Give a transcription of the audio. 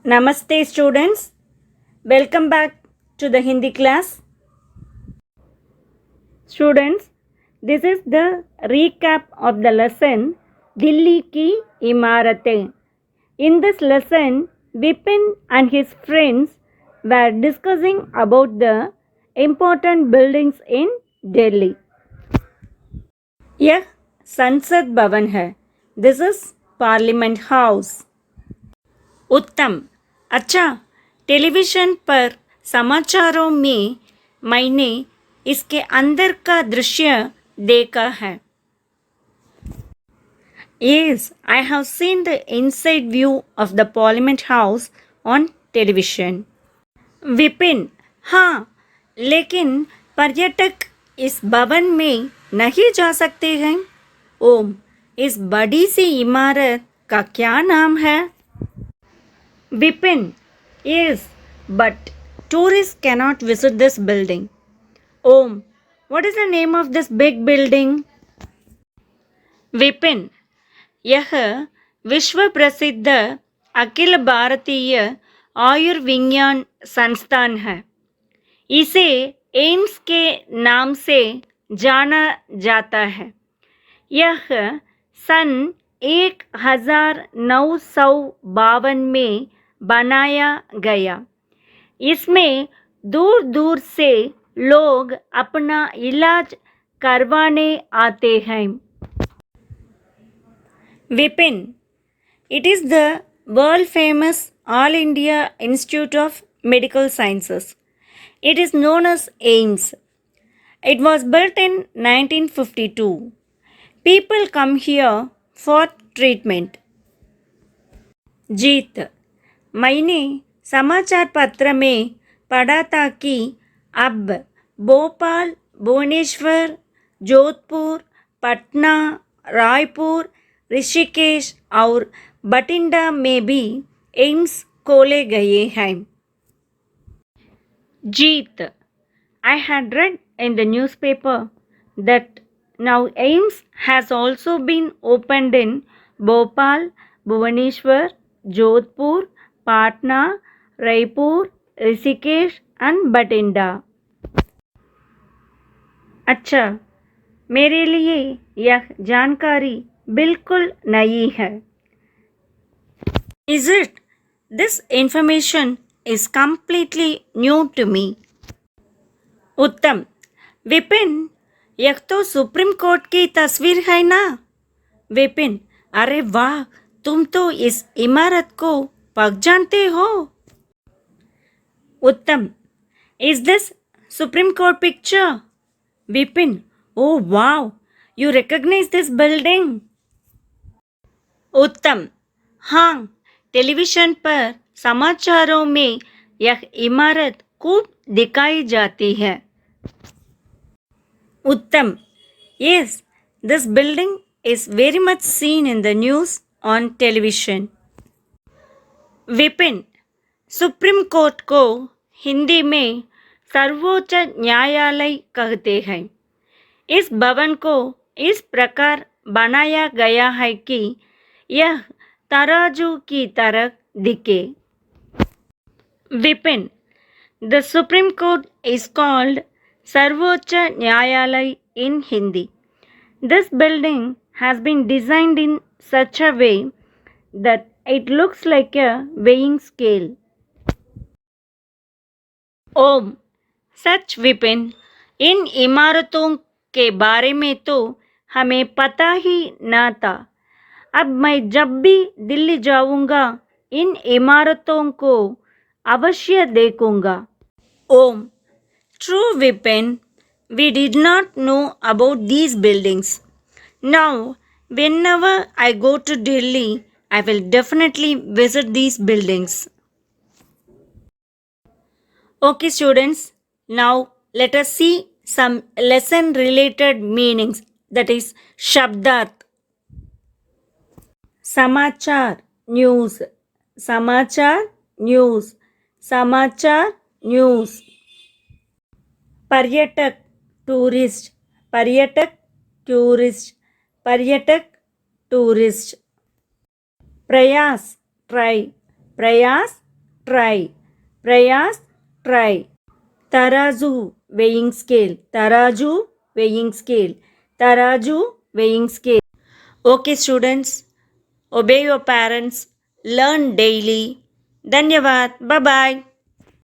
Namaste students, welcome back to the Hindi class. Students, this is the recap of the lesson Delhi Ki Imaratein. In this lesson, Vipin and his friends were discussing about the important buildings in Delhi. यह संसद भवन है. This is Parliament House. उत्तम. अच्छा, television पर समाचारों में मैंने इसके अंदर का दृश्य देखा है. Yes, I have seen the inside view of the Parliament House on television. Vipin, हाँ, लेकिन पर्यटक इस भवन में नहीं जा सकते हैं. ओम, इस बड़ी सी इमारत का क्या नाम है? Vipin, yes, but tourists cannot visit this building. Om, what is the name of this big building? Vipin, यह विश्व प्रसिद्ध अखिल भारतीय आयुर्विज्ञान संस्थान है. इसे एम्स के नाम से जाना जाता है. यह सन 1952 में बनाया गया. इसमें दूर दूर से लोग अपना इलाज करवाने आते हैं. Vipin, it is the world famous All India Institute of Medical Sciences. It is known as AIIMS. It was built in 1952. People come here for treatment. जीत, मैंने समाचार पत्र में पढ़ा था कि अब भोपाल, भुवनेश्वर, जोधपुर, पटना, रायपुर, ऋषिकेश और बठिंडा में भी एम्स खोले गए हैं. जीत, I had read in the newspaper that now AIIMS has also been opened in Bhopal, Bhubaneswar, Jodhpur, Patna, Raipur, Rishikesh and Bathinda. अच्छा, मेरे लिए यह जानकारी बिल्कुल नई है. Is it? This information is completely new to me. उत्तम. विपिन, यह तो सुप्रीम कोर्ट की तस्वीर है ना? विपिन, अरे वाह, तुम तो इस इमारत को पक जानते हो. Uttam, is this supreme court picture? Vipin, oh wow, you recognise this building? Uttam, हाँ, टेलीविजन पर समाचारों में यह इमारत खूब दिखाई जाती है. उत्तम, yes, this building is very much seen in the news on television. Vipin, supreme court को हिंदी में सर्वोच्च न्यायालय कहते हैं. इस भवन को इस प्रकार बनाया गया है कि यह तराजू की तरह दिखे. Vipin, the Supreme Court is called Sarvocha Nyayalay in Hindi. This building has been designed in such a way that it looks like a weighing scale. ओम, सच विपिन, इन इमारतों के बारे में तो हमें पता ही ना था. अब मैं जब भी दिल्ली जाऊंगा इन इमारतों को अवश्य देखूंगा. ओम, true Vipin, we did not know about these buildings. Now, whenever I go to Delhi, I will definitely visit these buildings. Okay students, now let us see some lesson related meanings, that is Shabdat. Samachar, news. Samachar, news. Samachar, news. पर्यटक, tourist. पर्यटक, tourist. पर्यटक, tourist. प्रयास, try. प्रयास, try. Prayas, try. Tarazu, weighing scale. Taraju, weighing scale. Taraju, weighing scale. Okay, students, obey your parents, learn daily. Dhanyavad. Bye bye.